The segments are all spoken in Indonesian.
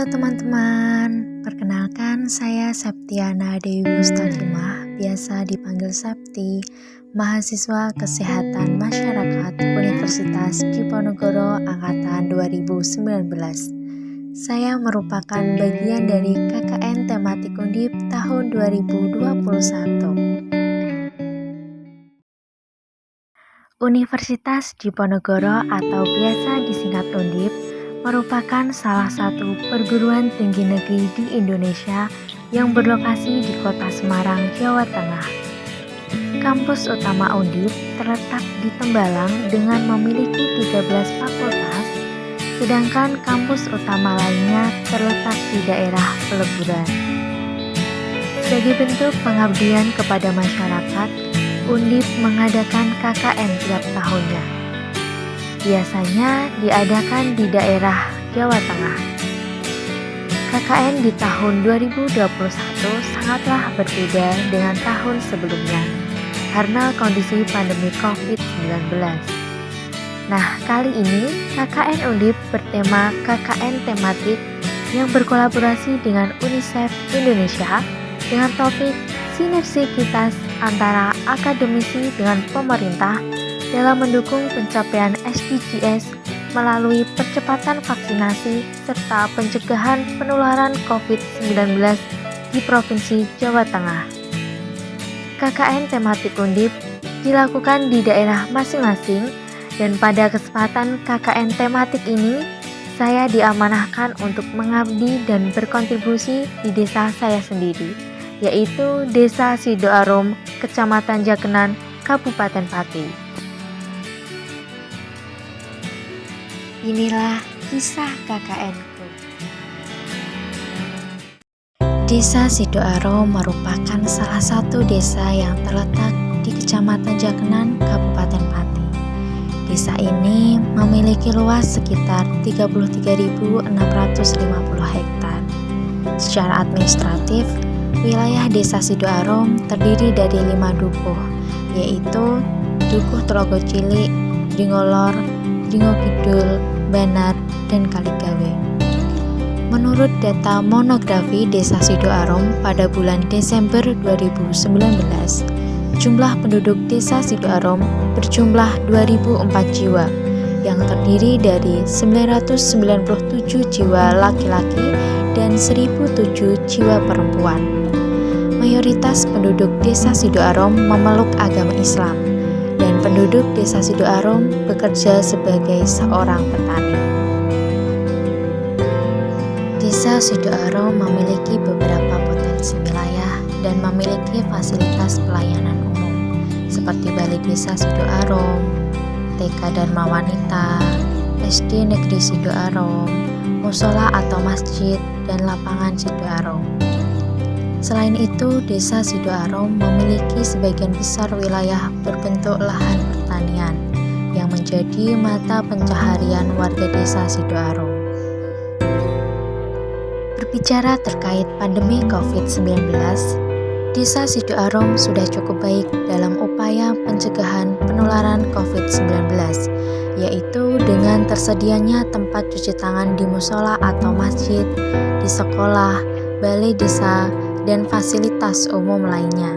Halo teman-teman, perkenalkan saya Septiana Dewi Mustakimah, biasa dipanggil Septi, mahasiswa Kesehatan Masyarakat Universitas Diponegoro Angkatan 2019. Saya merupakan bagian dari KKN Tematik Undip tahun 2021. Universitas Diponegoro atau biasa disingkat Undip merupakan salah satu perguruan tinggi negeri di Indonesia yang berlokasi di Kota Semarang, Jawa Tengah. Kampus utama Undip terletak di Tembalang dengan memiliki 13 fakultas, sedangkan kampus utama lainnya terletak di daerah Peleburan. Sebagai bentuk pengabdian kepada masyarakat, Undip mengadakan KKN tiap tahunnya. Biasanya diadakan di daerah Jawa Tengah. KKN di tahun 2021 sangatlah berbeda dengan tahun sebelumnya karena kondisi pandemi COVID-19. Nah, kali ini KKN Undip bertema KKN Tematik yang berkolaborasi dengan UNICEF Indonesia dengan topik sinergitas antara akademisi dengan pemerintah dalam mendukung pencapaian SDGs melalui percepatan vaksinasi serta pencegahan penularan COVID-19 di Provinsi Jawa Tengah. KKN Tematik Undip dilakukan di daerah masing-masing dan pada kesempatan KKN Tematik ini, saya diamanahkan untuk mengabdi dan berkontribusi di desa saya sendiri, yaitu Desa Sidoarum, Kecamatan Jakenan, Kabupaten Pati. Inilah kisah KKN-ku. Desa Sidoarum merupakan salah satu desa yang terletak di Kecamatan Jakenan, Kabupaten Pati. Desa ini memiliki luas sekitar 33.650 hektar. Secara administratif, wilayah Desa Sidoarum terdiri dari 5 dukuh, yaitu Dukuh Tlogo Cilik, Dringolor, Dringo Kidul, Banar, dan Kaligawe. Menurut data monografi Desa Sidoarum pada bulan Desember 2019, jumlah penduduk Desa Sidoarum berjumlah 2.004 jiwa, yang terdiri dari 997 jiwa laki-laki dan 1.007 jiwa perempuan. Mayoritas penduduk Desa Sidoarum memeluk agama Islam, dan penduduk Desa Sidoarum bekerja sebagai seorang petani. Desa Sidoarum memiliki beberapa potensi wilayah dan memiliki fasilitas pelayanan umum seperti Balai Desa Sidoarum, TK Dharma Wanita, SD Negeri Sidoarum, musola atau masjid, dan lapangan Sidoarum. Selain itu, Desa Sidoarum memiliki sebagian besar wilayah berbentuk lahan pertanian yang menjadi mata pencaharian warga Desa Sidoarum. Berbicara terkait pandemi COVID-19, Desa Sidoarum sudah cukup baik dalam upaya pencegahan penularan COVID-19, yaitu dengan tersedianya tempat cuci tangan di musola atau masjid, di sekolah, balai desa, dan fasilitas umum lainnya.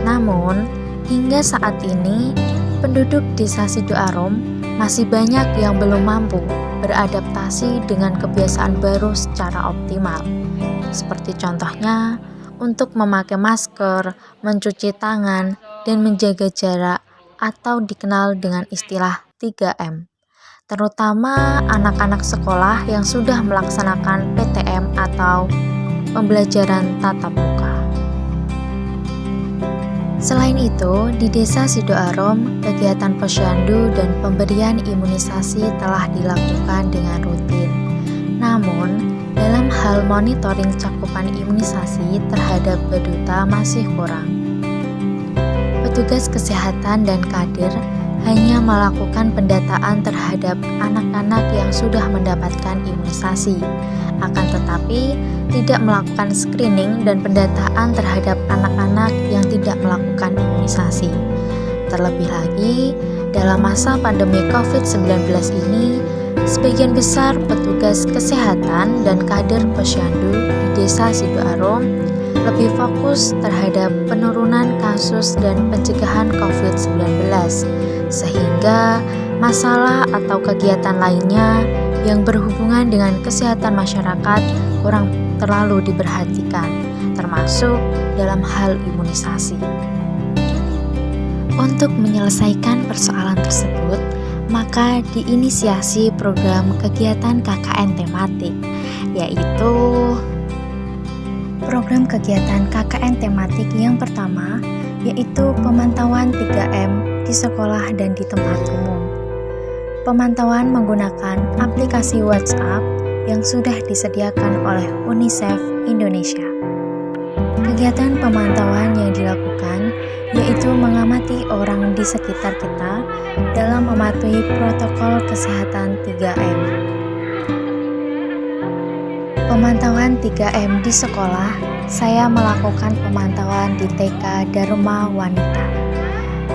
Namun, hingga saat ini, penduduk Desa Sidoarum masih banyak yang belum mampu beradaptasi dengan kebiasaan baru secara optimal. Seperti contohnya, untuk memakai masker, mencuci tangan, dan menjaga jarak atau dikenal dengan istilah 3M. Terutama anak-anak sekolah yang sudah melaksanakan PTM atau pembelajaran tatap muka. Selain itu, di Desa Sidoarum, kegiatan posyandu dan pemberian imunisasi telah dilakukan dengan rutin. Namun, dalam hal monitoring cakupan imunisasi terhadap balita masih kurang. Petugas kesehatan dan kader hanya melakukan pendataan terhadap anak-anak yang sudah mendapatkan imunisasi. Akan tetapi, tidak melakukan screening dan pendataan terhadap anak-anak yang tidak melakukan imunisasi. Terlebih lagi, dalam masa pandemi COVID-19 ini, Sebagian besar petugas kesehatan dan kader Posyandu di Desa Sidoarom lebih fokus terhadap penurunan kasus dan pencegahan COVID-19, sehingga masalah atau kegiatan lainnya yang berhubungan dengan kesehatan masyarakat kurang terlalu diperhatikan, termasuk dalam hal imunisasi. Untuk menyelesaikan persoalan tersebut, maka diinisiasi program kegiatan KKN tematik, yaitu program kegiatan KKN tematik yang pertama, yaitu pemantauan 3M di sekolah dan di tempat umum. Pemantauan menggunakan aplikasi WhatsApp yang sudah disediakan oleh UNICEF Indonesia. Kegiatan pemantauan yang dilakukan yaitu mengamati orang di sekitar kita dalam mematuhi protokol kesehatan 3M. Pemantauan 3M di sekolah, saya melakukan pemantauan di TK Dharma Wanita.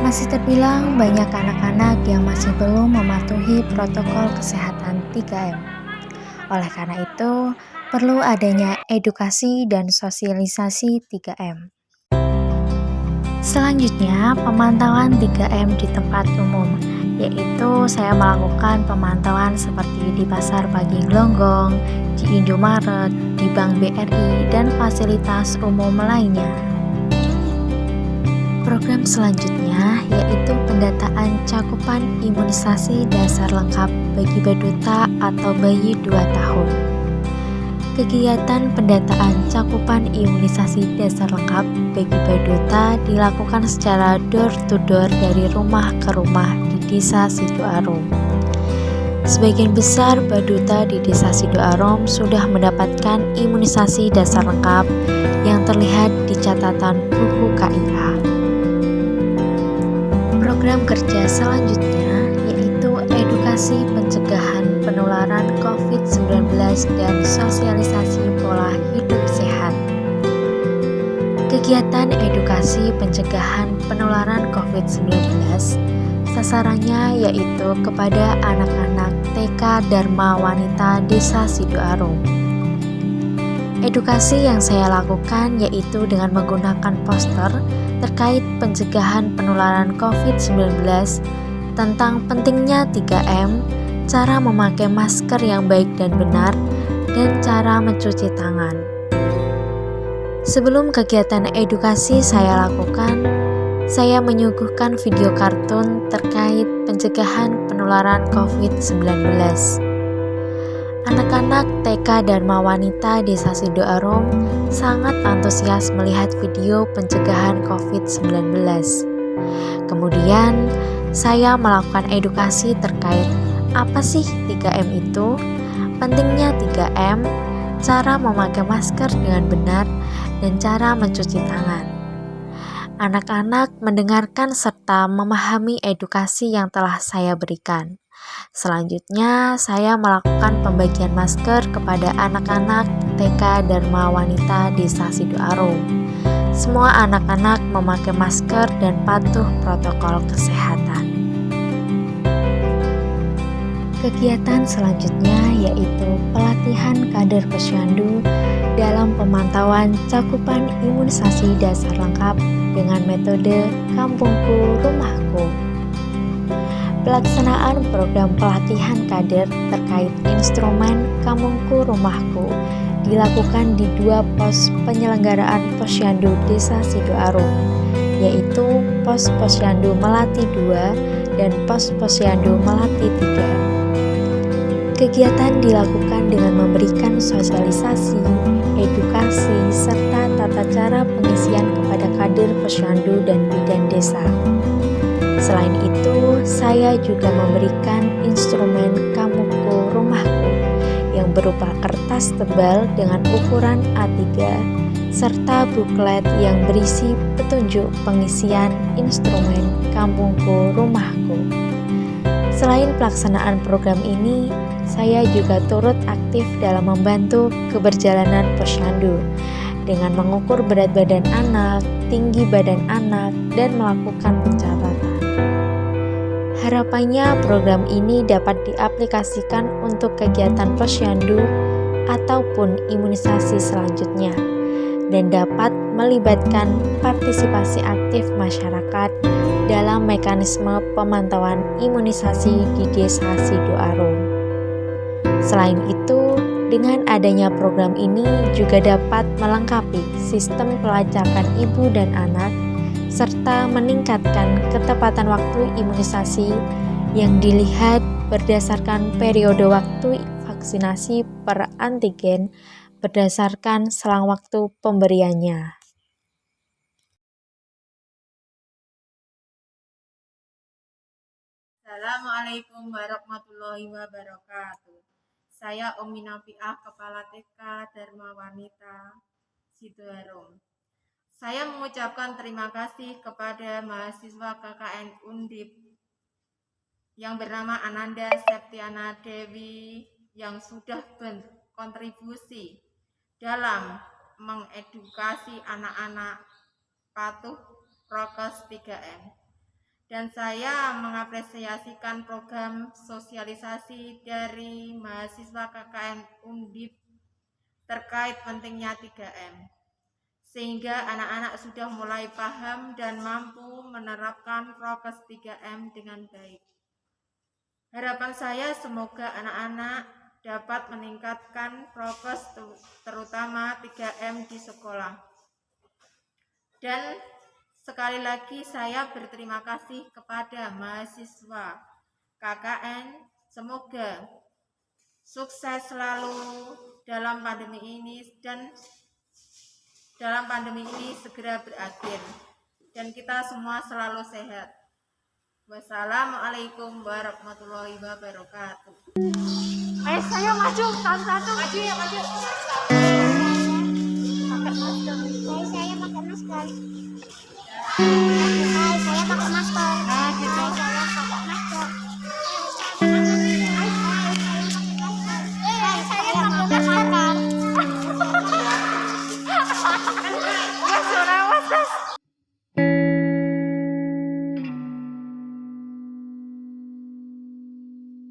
Masih terbilang banyak anak-anak yang masih belum mematuhi protokol kesehatan 3M. Oleh karena itu, perlu adanya edukasi dan sosialisasi 3M. Selanjutnya, pemantauan 3M di tempat umum, yaitu saya melakukan pemantauan seperti di Pasar Pagi Glonggong, di Indomaret, di Bank BRI, dan fasilitas umum lainnya. Program selanjutnya yaitu pendataan cakupan imunisasi dasar lengkap bagi balita atau bayi 2 tahun. Kegiatan pendataan cakupan imunisasi dasar lengkap bagi balita dilakukan secara door-to-door dari rumah ke rumah di Desa Sidoarom. Sebagian besar balita di Desa Sidoarom sudah mendapatkan imunisasi dasar lengkap yang terlihat di catatan buku KIA. Program kerja selanjutnya yaitu edukasi pencegahan penularan COVID-19 dan sosialisasi pola hidup sehat. Kegiatan edukasi pencegahan penularan COVID-19 sasarannya yaitu kepada anak-anak TK Dharma Wanita Desa Sidoarom. Edukasi yang saya lakukan yaitu dengan menggunakan poster terkait pencegahan penularan COVID-19 tentang pentingnya 3M, cara memakai masker yang baik dan benar, dan cara mencuci tangan. Sebelum kegiatan edukasi saya lakukan, saya menyuguhkan video kartun terkait pencegahan penularan COVID-19. Anak-anak TK Dharma Wanita Desa Sidoarom sangat antusias melihat video pencegahan COVID-19. Kemudian, saya melakukan edukasi terkait apa sih 3M itu, pentingnya 3M, cara memakai masker dengan benar, dan cara mencuci tangan. Anak-anak mendengarkan serta memahami edukasi yang telah saya berikan. Selanjutnya, saya melakukan pembagian masker kepada anak-anak TK Dharma Wanita Desa Sidoarom. Semua anak-anak memakai masker dan patuh protokol kesehatan. Kegiatan selanjutnya yaitu pelatihan kader Posyandu dalam pemantauan cakupan imunisasi dasar lengkap dengan metode Kampungku Rumahku. Pelaksanaan program pelatihan kader terkait instrumen Kampungku Rumahku dilakukan di 2 pos penyelenggaraan Posyandu Desa Sidoarom, yaitu Pos Posyandu Melati 2 dan Pos Posyandu Melati 3. Kegiatan dilakukan dengan memberikan sosialisasi, edukasi, serta tata cara pengisian kepada kader Posyandu dan bidan desa. Selain itu, saya juga memberikan instrumen Kampungku Rumahku yang berupa kertas tebal dengan ukuran A3 serta buklet yang berisi petunjuk pengisian instrumen Kampungku Rumahku. Selain pelaksanaan program ini, saya juga turut aktif dalam membantu keberjalanan Posyandu dengan mengukur berat badan anak, tinggi badan anak, dan melakukan pencatatan. Harapannya program ini dapat diaplikasikan untuk kegiatan posyandu ataupun imunisasi selanjutnya dan dapat melibatkan partisipasi aktif masyarakat dalam mekanisme pemantauan imunisasi di Desa Sidoarung. Selain itu, dengan adanya program ini juga dapat melengkapi sistem pelacakan ibu dan anak serta meningkatkan ketepatan waktu imunisasi yang dilihat berdasarkan periode waktu vaksinasi per antigen berdasarkan selang waktu pemberiannya. Assalamualaikum warahmatullahi wabarakatuh. Saya Umi Nafiah, Kepala TK Dharma Wanita Sidoarung. Saya mengucapkan terima kasih kepada mahasiswa KKN Undip yang bernama Ananda Septiana Dewi yang sudah berkontribusi dalam mengedukasi anak-anak patuh prokes 3M. Dan saya mengapresiasikan program sosialisasi dari mahasiswa KKN Undip terkait pentingnya 3M. Sehingga anak-anak sudah mulai paham dan mampu menerapkan prokes 3M dengan baik. Harapan saya semoga anak-anak dapat meningkatkan prokes terutama 3M di sekolah. Dan sekali lagi saya berterima kasih kepada mahasiswa KKN. Semoga sukses selalu dalam pandemi ini dan dalam pandemi ini segera berakhir dan kita semua selalu sehat. Wassalamualaikum warahmatullahi wabarakatuh. Ayo saya maju satu-satu. Maju ya maju. Pakai masker. Saya pakai masker. Saya pakai masker. Nah, gitu. Saya pakai masker. Saya pakai masker. Ya sudah,